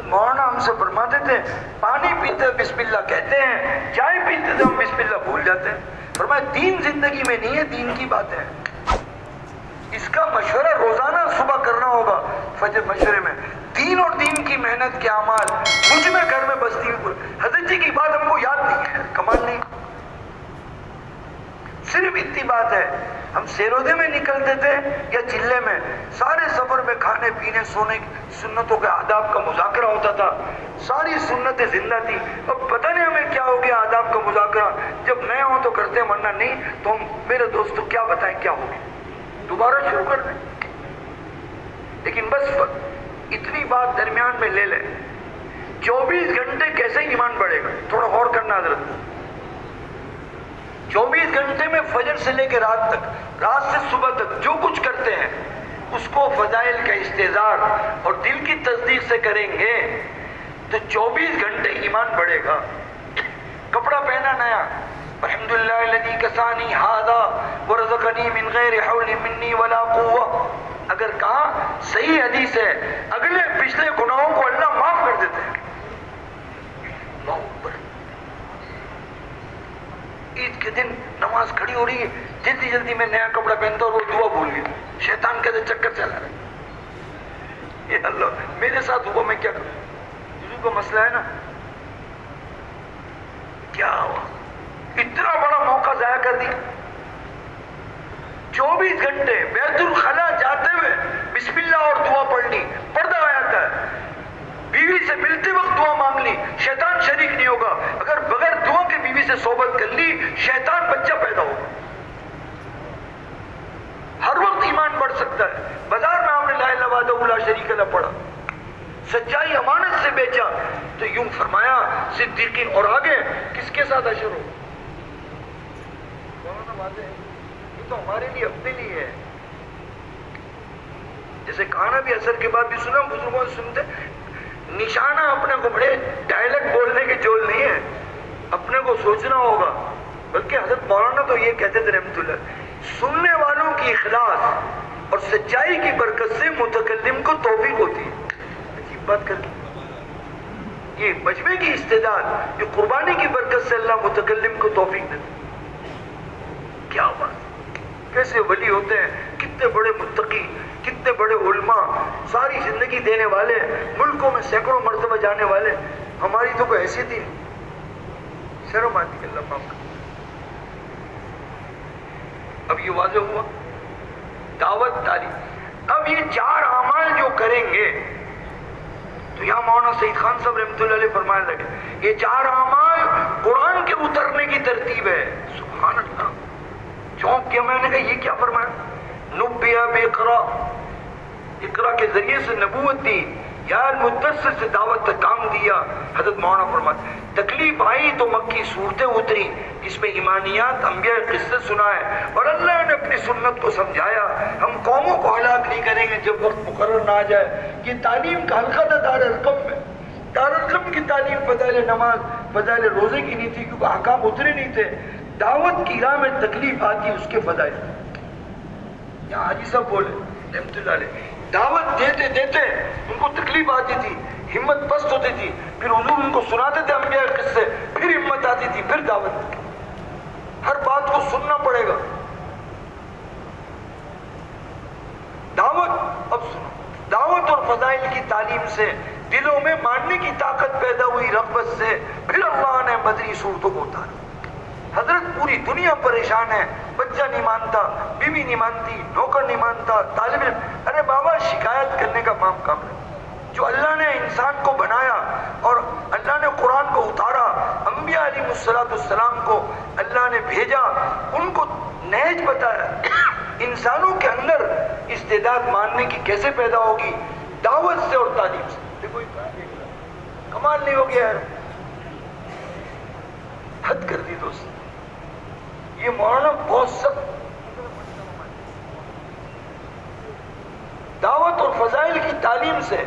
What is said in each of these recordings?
مولانا ہم سے فرماتے تھے پانی پیتے بسم اللہ کہتے ہیں، چائے پیتے تو ہم بسم اللہ بھول جاتے ہیں. فرمایا دین زندگی میں نہیں ہے، دین کی بات ہے. اس کا مشورہ روزانہ صبح کرنا ہوگا فجر مشورے میں. دین اور دین کی محنت کے اعمال مجھ میں گھر میں بستی ہوئی. حضرت جی کی بات ہم کو یاد نہیں ہے، کمال نہیں. صرف اتنی بات ہے، ہم سیرودے میں نکلتے تھے یا چلے میں، سارے سفر میں کھانے پینے سونے سنتوں کے آداب کا مذاکرہ ہوتا تھا. ساری سنتیں زندہ تھی. اب پتہ نہیں ہمیں کیا ہو گیا آداب کا مذاکرہ. جب نئے ہوں تو کرتے ہیں، ورنہ نہیں تو ہم میرے دوستوں کیا بتائیں کیا ہو گیا، دوبارہ شروع کر دیں. لیکن بس اتنی بات درمیان میں لے لیں، 24 گھنٹے کیسے ایمان بڑھے گا، تھوڑا غور کرنا حضرت. 24 گھنٹے میں فجر سے لے کے رات تک، رات سے صبح تک جو کچھ کرتے ہیں اس کو فضائل کا استحضار اور دل کی تصدیق سے کریں گے تو 24 گھنٹے ایمان بڑھے گا. کپڑا پہنا نیا، الحمدللہ الذی کسانی ھذا ورزقنی من غیر حول منی ولا قوہ. اگر کہا صحیح حدیث ہے، اگلے پچھلے گناہوں کو اللہ معاف کر دیتے ہیں. اللہ اکبر. عید کے دن نماز کھڑی ہو رہی ہے، جلدی جلدی میں نیا کپڑا پہنتا اور وہ دعا بھول گیا. شیطان کہتے چکر چلا رہا ہے، یہ اللہ میرے ساتھ ہوا، میں کیا کروں. وضو کا مسئلہ ہے نا، کیا ہوا، اتنا بڑا موقع ضائع کر دیا. 24 گھنٹے بیت الخلا جاتے ہوئے بسم اللہ اور دعا پڑھنی، پردہ آ جاتا ہے. بیوی سے ملتے وقت دعا مانگ لی، شیطان شریک نہیں ہوگا. اگر بغیر دعا کے بیوی سے صحبت کر لی، شیطان بچہ پیدا ہوگا. ہر وقت ایمان بڑھ سکتا ہے. بازار میں آپ نے لا الہ وحدہ لا شریک لہ پڑھا، سچائی امانت سے بیچا تو یوں فرمایا صدیقین. اور آگے کس کے ساتھ حشر ہو، یہ تو ہمارے لیے اپنے لیے ہے. جیسے کھانا بھی اثر کے بعد بھی سنا، بزرگوں سے سنتے. نشانہ اپنے کو بڑے ڈائلیکٹ بولنے کے جول نہیں ہے، اپنے کو سوچنا ہوگا. بلکہ حضرت مولانا تو یہ کہتے تھے رحمت اللہ، سننے والوں کی اخلاص اور سچائی کی برکت سے متکلم کو توفیق ہوتی ہے. عجیب بات کر یہ مجمع کی استعداد، یہ قربانی کی برکت سے اللہ متکلم کو توفیق دیتے. کیا بات، کیسے ولی ہوتے ہیں، کتنے بڑے متقی، کتنے بڑے علماء، ساری زندگی دینے والے، ملکوں میں سینکڑوں مرتبہ جانے والے. ہماری تو کوئی حیثیت ہی نہیں، شرم آتی ہے. اللہ معاف کرے. اب یہ واضح ہوا دعوت تعلیم. اب یہ 4 اعمال جو کریں گے تو یہاں مولانا سعید خان صاحب رحمۃ اللہ علیہ فرمانے لگے یہ 4 اعمال قرآن کے اترنے کی ترتیب ہے. سبحان اللہ. چونک کیا، میں نے کہا یہ کیا فرمایا، نبیہ بِاقرا، اقرا کے ذریعے سے نبوت دی، یا المدثر سے دعوت تک کام دیا. حضرت مولانا فرماتے تکلیف آئی تو مکی صورتیں اتری جس میں ایمانیات انبیاء قصے سنائے اور اللہ نے اپنی سنت کو سمجھایا. ہم قوموں کو ہلاک نہیں کریں گے جب وقت مقرر نہ آ جائے. یہ تعلیم کا حلقہ تھا دار القم میں. دار القم کی تعلیم فضائل نماز فضائل روزے کی نہیں تھی، کیونکہ احکام اترے نہیں تھے. دعوت کی راہ میں تکلیف آتی اس کے فضائل. یہاں حاجی صاحب بولے رحمت اللہ علیہ، دعوت دیتے دیتے ان کو تکلیف آتی تھی، ہمت پست ہوتی تھی، پھر حضور ان کو سناتے تھے انبیاء کے قصے، پھر ہمت آتی تھی، پھر دعوت. ہر بات کو سننا پڑے گا. دعوت اب سنو، دعوت اور فضائل کی تعلیم سے دلوں میں ماننے کی طاقت پیدا ہوئی رغبت سے. پھر اللہ نے مدنی صورتوں کو اتارا. حضرت پوری دنیا پریشان ہے، بچہ نہیں مانتا، بیوی نہیں مانتی، نوکر نہیں مانتا، طالب علم. ارے بابا شکایت کرنے کا کام ہے. جو اللہ نے انسان کو بنایا اور اللہ نے قرآن کو اتارا، انبیاء علیہ السلام کو اللہ نے بھیجا، ان کو نہج بتایا. انسانوں کے اندر استعداد ماننے کی کیسے پیدا ہوگی؟ دعوت سے اور تعلیم سے. دیکھو کمال نہیں ہو گیا ہے، حد کر دی دوست. یہ مولانا بہت سخت. دعوت اور فضائل کی تعلیم سے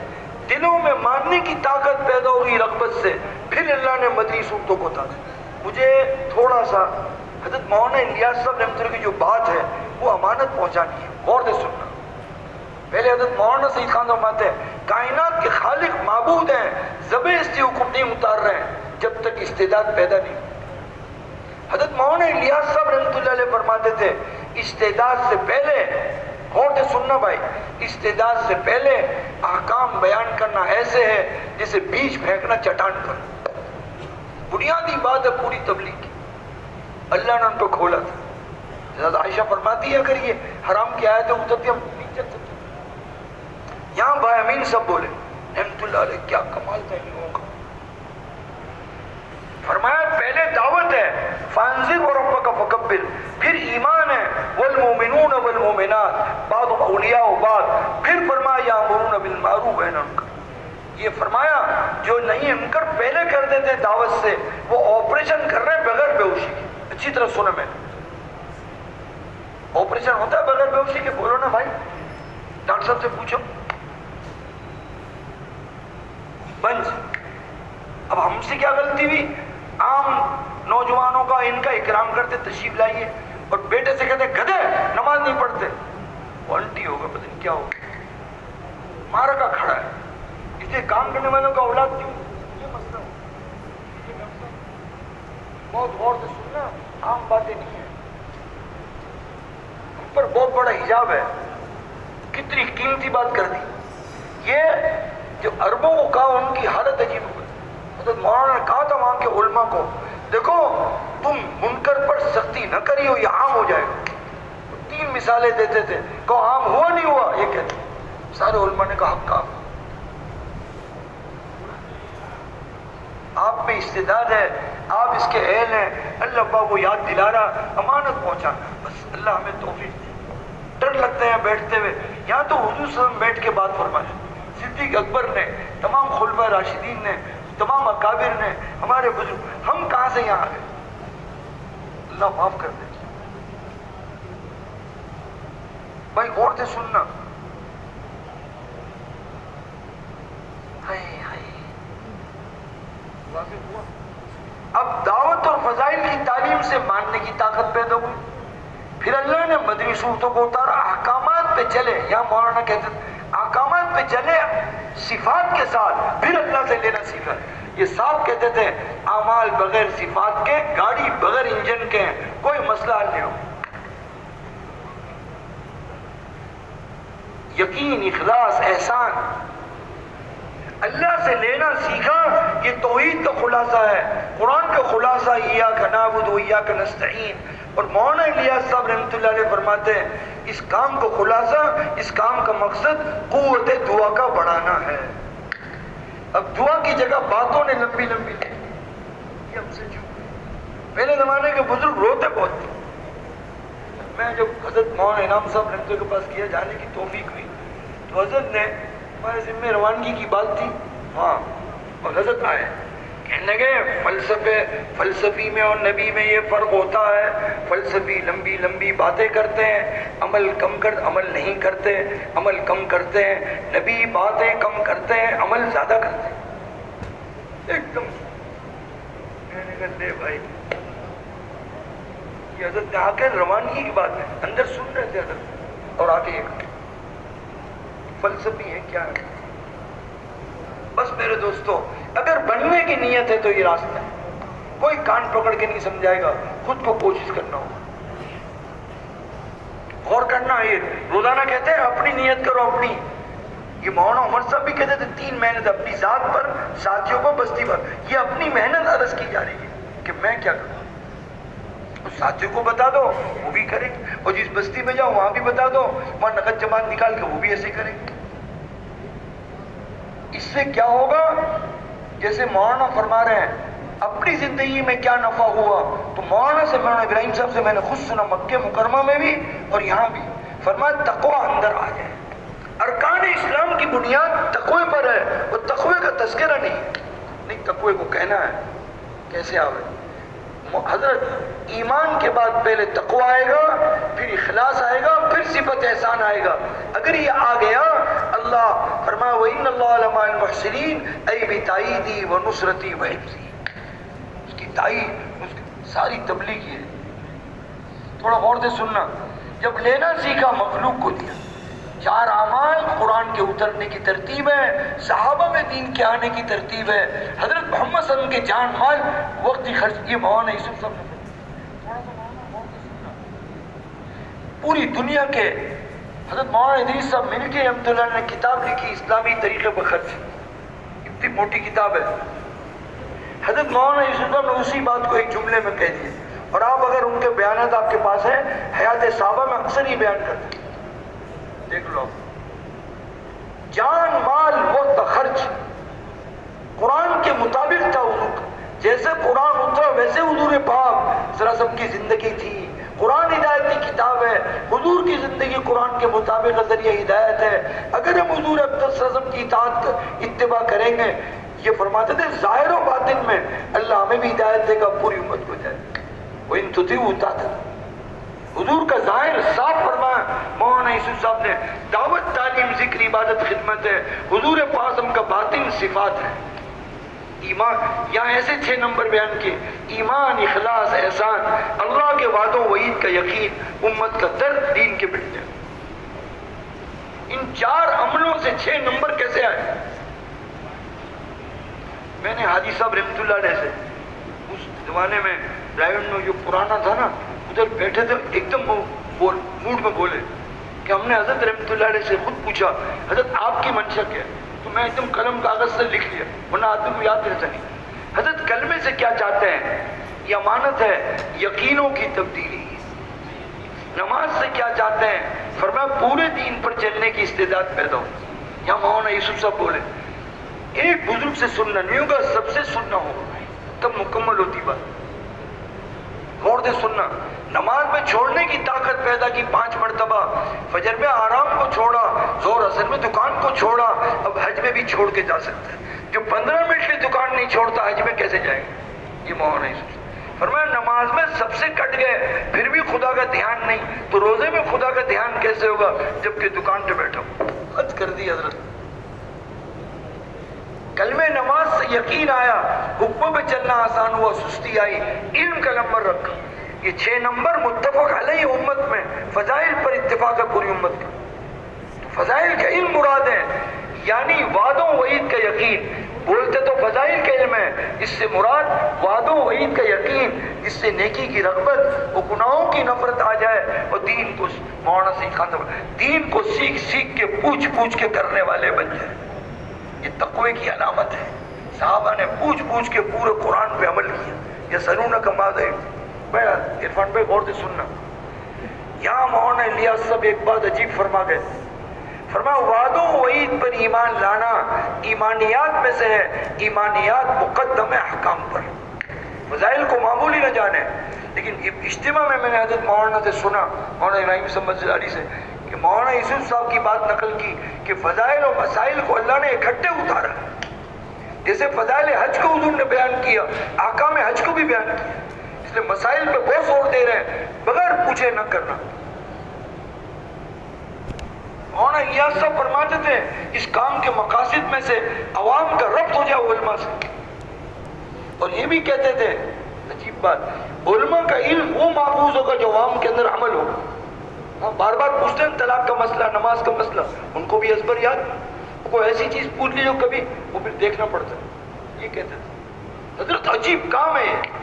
دلوں میں ماننے کی طاقت پیدا ہوئی رغبت سے، پھر اللہ نے مدنی صورتوں کو اتارا. مجھے تھوڑا سا حضرت مولانا الیاس صاحب رحمۃ اللہ کی جو بات ہے وہ امانت پہنچانی ہے، غور سے سننا. پہلے حضرت مولانا سعید خان فرماتے ہیں کائنات کے خالق معبود ہیں، زبردستی حکم نہیں اتار رہے ہیں جب تک استعداد پیدا نہیں۔ حضرت مولانا الیاس صاحب رحمۃ اللہ علیہ فرماتے تھے استعداد سے پہلے، غور سے سننا بھائی، استعداد سے پہلے احکام بیان کرنا ایسے ہے جیسے بیج پھینکنا چٹان پر۔ بنیادی بات ہے پوری تبلیغ کی، اللہ نے ان کو کھولا تھا۔ حضرت عائشہ فرماتی ہے اگر یہ حرام کی آیتیں اترتی ہم نہیں چل سکتے۔ یہاں بھائی امین سب بولے رحمۃ اللہ علیہ کیا کمال تھا ان لوگوں کا۔ فرمایا پہلے دعوت ہے فانذر وربک فکبر، پھر ایمان ہے والمؤمنون والمؤمنات بعض اولیاء بعض، پھر فرمایا یامرون بالمعروف وینہون عن المنکر۔ یہ فرمایا جو نہیں منکر پہلے کر دیتے دعوت سے وہ آپریشن کر رہے ہیں بغیر بیہوشی کے۔ اچھی طرح سنا میں، آپریشن ہوتا ہے بغیر بیہوشی کے؟ بولو نا بھائی، ڈاکٹر صاحب سے پوچھو۔ بنج اب ہم سے کیا غلطی ہوئی؟ عام نوجوانوں کا ان کا اکرام کرتے تشریف لائیے اور بیٹے سے کہتے گدھے نماز نہیں پڑھتے، وانٹی ہوگا پتہ نہیں کیا ہوگا، مارا کا کھڑا ہے۔ اس لیے کام کرنے والوں کا اولاد کیوں؟ یہ مسئلہ بہت غور سے سننا، عام باتیں نہیں ہیں، ان پر بہت بڑا حجاب ہے۔ کتنی قیمتی بات کر دی، یہ جو عربوں کو کہا ان کی حالت عجیب ہو گئی۔ حضرت مولانا نے کہا تھا وہاں کے علماء کو دیکھو تم منکر پر سختی نہ کری ہو یہ عام ہو جائے گا۔ تین مثالیں دیتے تھے، کہو عام ہوا نہیں ہوا، یہ کہتے سارے علماء نے کہا حق کہا۔ آپ میں استعداد ہے، آپ اس کے اہل ہیں، اللہ پاک کو یاد دلا رہا، امانت پہنچانا، بس اللہ ہمیں توفیق دے۔ ڈر لگتے ہیں بیٹھتے ہوئے، یہاں تو حضور صلی اللہ علیہ وسلم بیٹھ کے بات فرمائے، صدیق اکبر نے، تمام خلفائے راشدین نے، تمام اکابر نے، ہمارے بزرگ، ہم کہاں سے یہاں آ گئے؟ اللہ معاف کر دے بھائی، غور سے سننا۔ اب دعوت اور فضائل کی تعلیم سے ماننے کی طاقت پیدا ہوئی، پھر اللہ نے مدنی صورتوں کو اتارا، احکامات پہ چلے۔ یہاں مولانا کہتے ہیں احکامات پہ چلے صفات کے ساتھ، پھر اللہ سے لینا سیکھا۔ یہ صاحب کہتے تھے اعمال بغیر صفات کے، گاڑی بغیر انجن کے ہیں، کوئی مسئلہ حل نہیں ہو۔ یقین، اخلاص، احسان، اللہ سے لینا سیکھا، یہ توحید کا خلاصہ ہے، قرآن کا خلاصہ ایاک نعبد و ایاک نستعین۔ اور مولانا الیاس صاحب رحمۃ اللہ علیہ فرماتے ہیں اس کام کو خلاصہ، اس کام کا مقصد قوت دعا کا بڑھانا ہے۔ اب دعا کی جگہ باتوں نے لمبی لمبی لی، یہ ہم سے چوک۔ پہلے زمانے کے بزرگ روتے بہت تھے۔ میں جب حضرت مولانا انعام صاحب رحمۃ اللہ کے پاس کیا جانے کی توفیق ہوئی تو حضرت نے ہمارے ذمہ روانگی کی بات تھی وہاں، اور حضرت آئے کہنے لگے فلسفی میں اور نبی میں یہ فرق ہوتا ہے، فلسفی لمبی لمبی باتیں کرتے ہیں، عمل نہیں کرتے، عمل کم کرتے ہیں، نبی باتیں کم کرتے ہیں، عمل زیادہ کرتے ہیں۔ ایک دم میں نے کہا لے بھائی، یہ حضرت نے آ کے روانگی کی بات ہے، اندر سن رہے تھے حضرت، اور آگے ایک فلسفی ہے کیا ہے؟ بس میرے دوستو، اگر بننے کی نیت ہے تو یہ راستہ ہے، کوئی کان پکڑ کے نہیں سمجھائے گا، خود کو کوشش کرنا ہوگا، غور کرنا۔ یہ روزانہ کہتے ہیں اپنی نیت کرو، اپنی۔ یہ مولانا عمر صاحب بھی کہتے تھے 3 محنت اپنی ذات پر، ساتھیوں پر، بستی پر۔ یہ اپنی محنت عرض کی جا رہی ہے کہ میں کیا کروں، اس ساتھیوں کو بتا دو وہ بھی کریں، اور جس بستی میں جاؤ وہاں بھی بتا دو، وہاں نقد جماعت نکال کے وہ بھی ایسے کریں۔ اس سے کیا ہوگا؟ جیسے مولانا فرما رہے ہیں اپنی زندگی میں کیا نفع ہوا، تو مولانا سے، مولانا ابراہیم صاحب سے میں نے خود سنا مکہ مکرمہ میں بھی اور یہاں بھی، فرمایا تقوی اندر آ جائے۔ ارکان اسلام کی بنیاد تقوی پر ہے، اور تقوی کا تذکرہ نہیں، تقوی کو کہنا ہے کیسے آوے۔ حضرت ایمان کے بعد پہلے تقوی آئے گا، پھر اخلاص آئے گا، پھر صفت احسان آئے گا۔ اگر یہ آ گیا، اللہ فرمایا وَإِنَّ اللَّهَ لَمَعَ الْمُحْسِنِينَ، اے بِتَأییدی وَنُصْرَتِی وَحِفْظِی، اس کی تائید، اس کی ساری تبلیغ ہے۔ تھوڑا غور سے سننا، جب لینا سیکھا مخلوق کو دیا، 4 اعمال قرآن کے اترنے کی ترتیب ہے، صحابہ میں دین کے آنے کی ترتیب ہے، حضرت محمد صلی اللہ علیہ وسلم کے جان مال وقتی خرچ. یہ مولانا یوسف صاحب نے پوری دنیا کے حضرت مولانا ادریس صاحب ملٹی رحمۃ اللہ نے کتاب لکھی اسلامی طریقے پر خرچ، اتنی موٹی کتاب ہے. حضرت مولانا یوسف صاحب نے اسی بات کو ایک جملے میں کہہ دیا، اور آپ اگر ان کے بیانات آپ کے پاس ہیں حیات صحابہ میں اکثر ہی بیان کرتے ہیں، دیکھ لو. جان مال وقت خرچ قرآن کے مطابق تھا حضور کا، جیسے قرآن اترا ویسے حضور پاک صلی اللہ علیہ وسلم کی زندگی تھی. قرآن ہدایت کی کتاب ہے، حضور کی زندگی قرآن کے مطابق ذریعہ ہدایت ہے. اگر ہم حضور اقدس صلی اللہ علیہ وسلم کی اطاعت اتباع کریں گے، یہ فرماتے تھے ظاہر و باطن میں اللہ ہمیں بھی ہدایت دے گا، پوری امت کو جائے. وَإِن تُطِيعُوا تَهْتَدُوا. حضور کا ظاہر صاف فرمایا. مولانا یوسف صاحب نے دعوت، تعلیم، ذکر، عبادت، خدمت ہے. حضور پاک کا باطن صفات ہے. ایمان، یہاں ایسے 6 نمبر بیان کیے: ایمان، اخلاص، احسان، اللہ کے وعدوں وعید کا یقین، امت کا درد، دین کے مٹنے. ان 4 عملوں سے 6 نمبر کیسے آئے؟ میں نے حاجی صاحب رحمۃ اللہ علیہ سے اس زمانے میں ڈرائیور میں جو پرانا تھا نا، ادھر بیٹھے تھے، ایک دم موڈ میں بولے کہ ہم نے حضرت رحمۃ اللہ علیہ سے خود پوچھا حضرت آپ کی منشا کیا ہے؟ تو میں ایک دم قلم کاغذ سے لکھ لیا، ورنہ آدمی کو یاد رہتا نہیں. حضرت کلمے سے کیا چاہتے ہیں؟ یہ امانت ہے، یقینوں کی تبدیلی. نماز سے کیا چاہتے ہیں؟ فرمایا پورے دین پر چلنے کی استعداد پیدا ہو. یہاں مولانا یوسف صاحب بولے ایک بزرگ سے سننا نہیں ہوگا، سب سے سننا ہوگا، تب مکمل ہوتی بات. غور سے سننا. نماز میں چھوڑنے کی طاقت پیدا کی 5 مرتبہ. فجر میں آرام کو چھوڑا، زور اثر میں دکان کو چھوڑا، اب حج میں بھی چھوڑ کے جا سکتا ہے. جو 15 منٹ کی دکان نہیں چھوڑتا حج میں کیسے جائے گا؟ یہ مولانا یوسف فرمایا نماز میں سب سے کٹ گئے پھر بھی خدا کا دھیان نہیں، تو روزے میں خدا کا دھیان کیسے ہوگا جبکہ دکان پہ بیٹھا ہوں؟ حد کر دی حضرت. کلمہ نماز سے یقین آیا، حکموں پہ چلنا آسان ہوا، سستی آئی، علم کا نمبر رکھا. یہ 6 نمبر متفق علیہ امت میں، فضائل پر اتفاق ہے پوری امت کا. تو فضائل کا علم مراد ہے، یعنی وعدوں وعید کا یقین. بولتے تو فضائل کا علم ہے، اس سے مراد وعدوں وعید کا یقین، جس سے نیکی کی رغبت اور گناہوں کی نفرت آ جائے، اور دین کو مولانا سکھاتا دین کو سیکھ سیکھ کے پوچھ پوچھ کے کرنے والے بن جائے. یہ تقوی کی علامت ہے. صحابہ نے پوچھ پوچھ کے پورے قرآن پہ عمل کیا. یہ سرونک ماذا عرفان بھائی غور سے سننا. یہاں مولانا الیاس صاحب ایک بات عجیب فرما گئے. فرمایا وعدوں وعید پر ایمان لانا ایمانیات میں سے ہے. ایمانیات مقدم ہے احکام پر. فضائل کو معمولی نہ جانے. لیکن اجتماع میں نے حضرت مولانا سے سنا، مولانا ابراہیم صاحب علی سے، کہ مولانا یوسف صاحب کی بات نقل کی کہ فضائل اور مسائل کو اللہ نے اکٹھے اتارا. جیسے فضائل حج کو حضور نے بیان کیا، احکام حج کو بھی بیان کیا. اس لیے مسائل پہ بہت زور دے رہے ہیں، بغیر پوچھے نہ کرنا. مولانا الیاس صاحب فرماتے تھے اس کام کے مقاصد میں سے عوام کا ربط ہو جائے علماء سے. اور یہ بھی کہتے تھے عجیب بات، علماء کا علم وہ محفوظ ہوگا جو عوام کے اندر عمل ہوگا. ہاں بار بار پوچھتے ہیں طلاق کا مسئلہ، نماز کا مسئلہ، ان کو بھی ازبر یاد. کوئی ایسی چیز پوچھ لی جو کبھی وہ پھر دیکھنا پڑتا ہے. یہ کہتے تھے حضرت عجیب کام ہے یہ.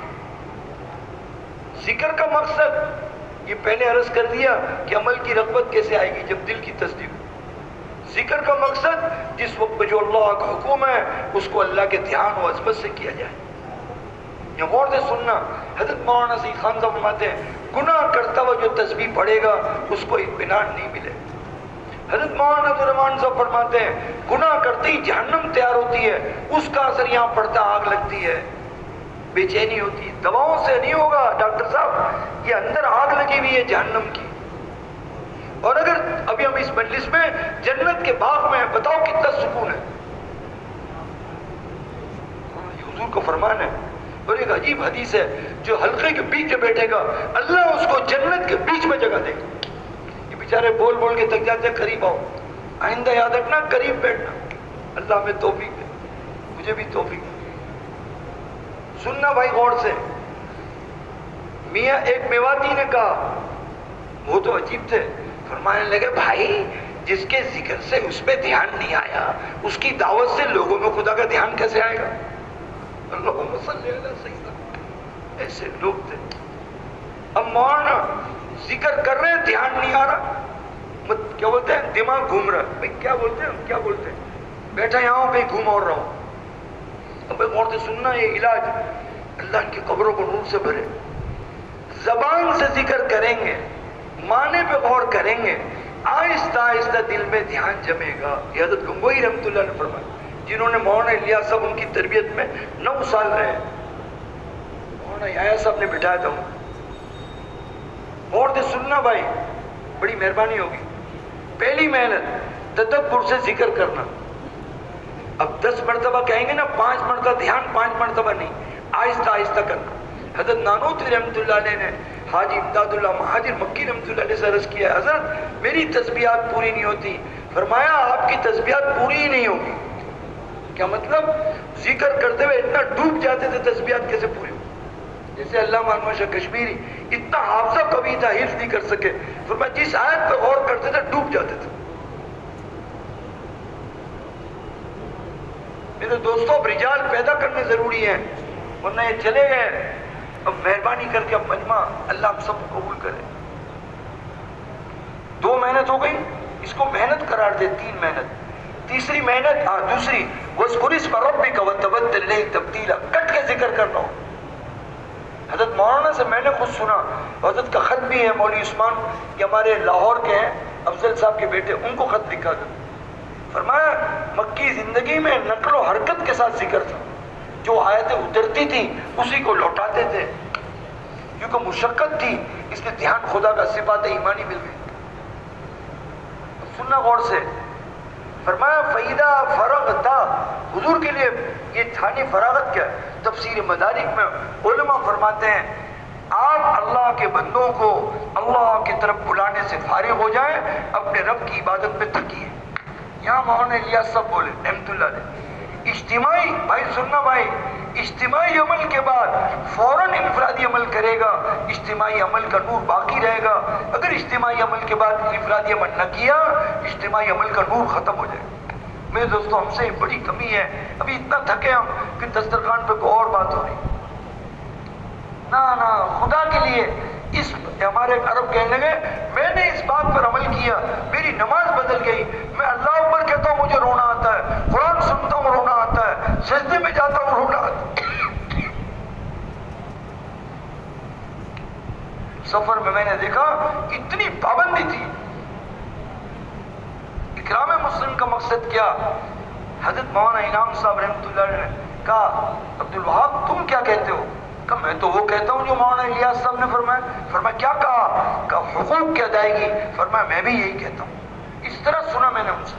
ذکر کا مقصد یہ پہلے عرض کر دیا کہ عمل کی رغبت کیسے آئے گی جب دل کی تصدیق. ذکر کا مقصد جس وقت پہ جو اللہ کا حکم ہے اس کو اللہ کے دھیان و عظمت سے کیا جائے. یہ غور سے سننا. حضرت مولانا سید خان صاحب فرماتے ہیں گناہ کرتا ہوا جو تسبیح پڑھے گا اس کو اطمینان نہیں ملے. حضرت مولانا عبدالرحمان صاحب فرماتے ہیں گناہ کرتے ہی جہنم تیار ہوتی ہے، اس کا اثر یہاں پڑتا آگ لگتی ہے، بے چینی ہوتی ہے. دواؤں سے نہیں ہوگا ڈاکٹر صاحب، یہ اندر آگ لگی ہوئی ہے جہنم کی. اور اگر ابھی ہم اس مجلس میں جنت کے باغ میں ہیں، بتاؤ کتنا سکون ہے. یہ حضور کا فرمان ہے. اور ایک عجیب حدیث ہے جو حلقے کے بیچ میں بیٹھے گا اللہ اس کو جنت کے بیچ میں جگہ دے گا. یہ بیچارے بول بول کے تک جاتے ہیں قریب آؤ. آئندہ یاد رکھنا قریب بیٹھنا. اللہ ہمیں توفیق دے، مجھے بھی توفیق دے. سننا بھائی غور سے. میاں ایک میواتی نے کہا، وہ تو عجیب تھے، فرمانے لگے بھائی جس کے ذکر سے اس پہ دھیان نہیں آیا، اس کی دعوت سے لوگوں میں خدا کا دھیان کیسے آئے گا؟ اللہم صلی علی سیدنا، ایسے لوگ تھے۔ اب مولانا ذکر کر رہے ہیں، دھیان نہیں آ رہا، کیا بولتے ہیں، دماغ گھوم رہا ہے۔ کیا بولتے ہیں، بیٹھا یہاں ہوں کہیں گھوم اور رہا ہوں۔ اب غور سے سننا، یہ علاج اللہ ان کی قبروں کو نور سے بھرے۔ زبان سے ذکر کریں گے، معنی پہ غور کریں گے، آہستہ آہستہ دل میں دھیان جمے گا۔ یہ حضرت گنگوئی رحمۃ اللہ نے فرمایا، جنہوں نے مولانا الیاس صاحب ان کی تربیت میں 9 سال رہے، مولانا یحییٰ صاحب نے بٹھایا تھا۔ غور سے سننا بھائی، بڑی مہربانی ہوگی۔ پہلی محنت تدبر سے ذکر کرنا۔ اب 10 مرتبہ کہیں گے نا، 5 مرتبہ دھیان، 5 مرتبہ نہیں، آہستہ آہستہ کرنا۔ حضرت نانوتوی رحمۃ اللہ علیہ نے حاجی امداد اللہ مہاجر مکی رحمۃ اللہ علیہ سے عرض کیا ہے، حضرت میری تسبیحات پوری نہیں ہوتی۔ فرمایا آپ کی تسبیحات پوری ہی نہیں ہوگی۔ کیا مطلب؟ ذکر کرتے ہوئے اتنا ڈوب جاتے تھے، تسبیحات کیسے پوری ہو؟ جیسے علامہ انور شاہ کشمیری اتنا حافظہ کبھی تھا، حفظ نہیں کر سکے، فرمایا جس آیت پہ غور کرتے تھے ڈوب جاتے تھے۔ میرے دوستوں، اب رجال پیدا کرنے ضروری ہیں، ورنہ یہ چلے گئے۔ اب مہربانی کر کے اب مجمع اللہ ہم سب کو قبول کرے۔ 2 محنت ہو گئی، اس کو محنت قرار دے، 3 محنت۔ تیسری محنت، دوسری وَاذْكُرِ اسْمَ رَبِّكَ وَتَبَتَّلْ إِلَيْهِ تَبْتِيلًا، کٹ کے ذکر کرنا ہو۔ حضرت مولانا سے میں نے خود سنا، حضرت کا خط بھی ہے، مولوی عثمان یہ ہمارے لاہور کے ہیں، افضل صاحب کے بیٹے، ان کو خط لکھا تھا۔ فرمایا مکی زندگی میں نقل و حرکت کے ساتھ ذکر تھا، جو آیتیں اترتی تھی اسی کو لوٹاتے تھے، کیونکہ مشقت تھی، اس لیے دھیان خدا کا صفات ایمانی مل گئی۔ سننا غور سے، فرمایا فَإِذَا فَرَغْتَ، حضور کے لیے یہ تھانی فراغت کیا ہے؟ تفسیر مدارک میں علماء فرماتے ہیں آپ اللہ کے بندوں کو اللہ کی طرف بلانے سے فارغ ہو جائیں، اپنے رب کی عبادت پہ تکیے۔ یہاں مولانا الیاس صاحب بولے رحمۃ اللہ علیہ، اجتماعی، بھائی سننا بھائی، اجتماعی عمل کے بعد فوراً انفرادی عمل کرے گا، اجتماعی عمل کا نور باقی رہے گا۔ اگر اجتماعی عمل کے بعد انفرادی عمل نہ کیا، اجتماعی عمل کا نور ختم ہو جائے گا۔ میرے دوستوں، ہم سے بڑی کمی ہے، ابھی اتنا تھکے ہم کہ دسترخوان پہ کوئی اور بات ہو رہی۔ نہ خدا کے لیے اس ہمارے عرب کہنے لگے میں نے اس بات پر عمل کیا، میری نماز بدل گئی، میں اللہ اکبر کہتا ہوں مجھے رونا آتا ہے، قرآن سنتا ہوں رونا آتا ہے، سجدے میں جاتا ہوں رونا آتا ہے۔ سفر میں نے دیکھا اتنی پابندی تھی۔ اکرام مسلم کا مقصد کیا؟ حضرت مولانا انعام صاحب رحمۃ اللہ علیہ نے کہا عبد الوہاب تم کیا کہتے ہو؟ کہ میں تو وہ کہتا ہوں جو مولانا الیاس صاحب نے فرمایا۔ فرمایا کیا کہا؟ کہ حقوق کی ادائیگی۔ فرمایا میں بھی یہی کہتا ہوں۔ اس طرح سنا میں نے ان سے،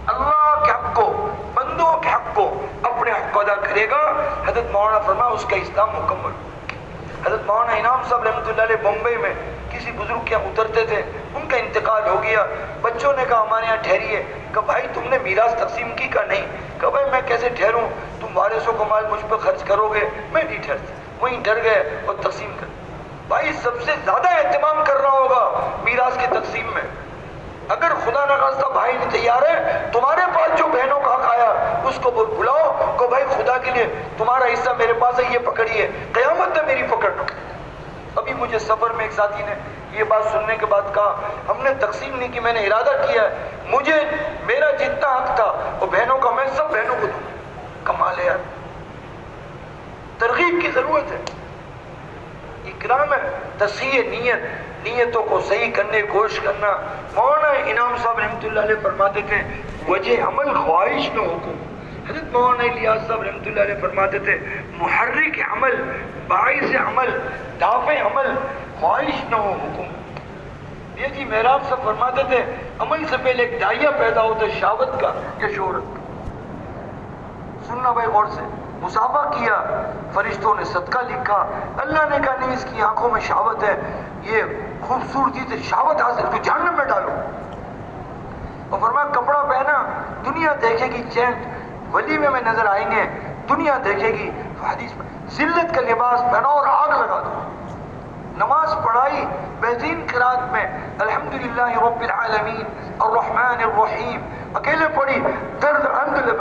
اللہ کے حق کو، بندوں کے حق کو اپنے حق کو ادا کرے گا، حضرت مولانا فرمایا اس کا اسلام مکمل۔ حضرت مولانا انعام صاحب رحمۃ اللہ علیہ بمبئی میں کسی بزرگ کے یہاں اترتے تھے، ان کا انتقال ہو گیا۔ بچوں نے کہا ہمارے یہاں ٹھہریے، کہ بھائی تم نے میراث تقسیم کی؟ کا نہیں۔ کہ بھائی میں کیسے ٹھہروں، تم وارثوں کو مال مجھ پہ خرچ کرو گے، میں نہیں ٹھہرتا۔ وہیں ڈر گئے اور تقسیم کر۔ بھائی سب سے زیادہ اہتمام کرنا ہوگا میراث کی تقسیم میں۔ اگر خدا نہ خواستہ بھائی نہیں تیار ہے، تمہارے پاس جو بہنوں کا حق آیا اس کو بلاؤ کہ بھائی خدا کے لیے تمہارا حصہ میرے پاس ہے، یہ پکڑیے، قیامت میں میری پکڑ۔ ابھی مجھے سفر میں ایک ساتھی نے یہ بات سننے کے بعد کہا ہم نے تقسیم نہیں کی، میں نے ارادہ کیا ہے، مجھے میرا جتنا حق تھا وہ بہنوں کا میں سب بہنوں کو دوں۔ کمال ہے یار، ترغیب کی ضرورت ہے، اکرام ہے، تصحیح نیتوں کو صحیح کرنے کی کوشش کرنا۔ مولانا انعام صاحب رحمۃ اللہ علیہ فرماتے تھے وجہ عمل خواہش نہ حکم۔ حضرت مولانا الیاس صاحب رحمۃ اللہ علیہ فرماتے تھے محرک عمل، باعث عمل، دافع عمل، خواہش نہ ہو حکم۔ یہ جی معراج صاحب فرماتے تھے عمل سے پہلے ایک دائیا پیدا ہوتا ہے شہوت کا یا شہرت کا۔ سننا بھائی غور سے، مصافحہ کیا، فرشتوں نے صدقہ لکھا، اللہ نے کہا نہیں اس کی آنکھوں میں شہوت ہے، یہ خوبصورتی سے شہوت حاصل، تو جہنم میں ڈالو۔ اب فرمایا کپڑا پہنا، دنیا دیکھے گی، چینٹ ولیمے میں نظر آئیں گے، دنیا دیکھے گی، حدیث میں ذلت کا لباس پہنا اور آگ لگا دو۔ نماز پڑھائی بہترین قرات میں الحمدللہ رب العالمین الرحمن الرحیم، اکیلے پڑھی درد اندل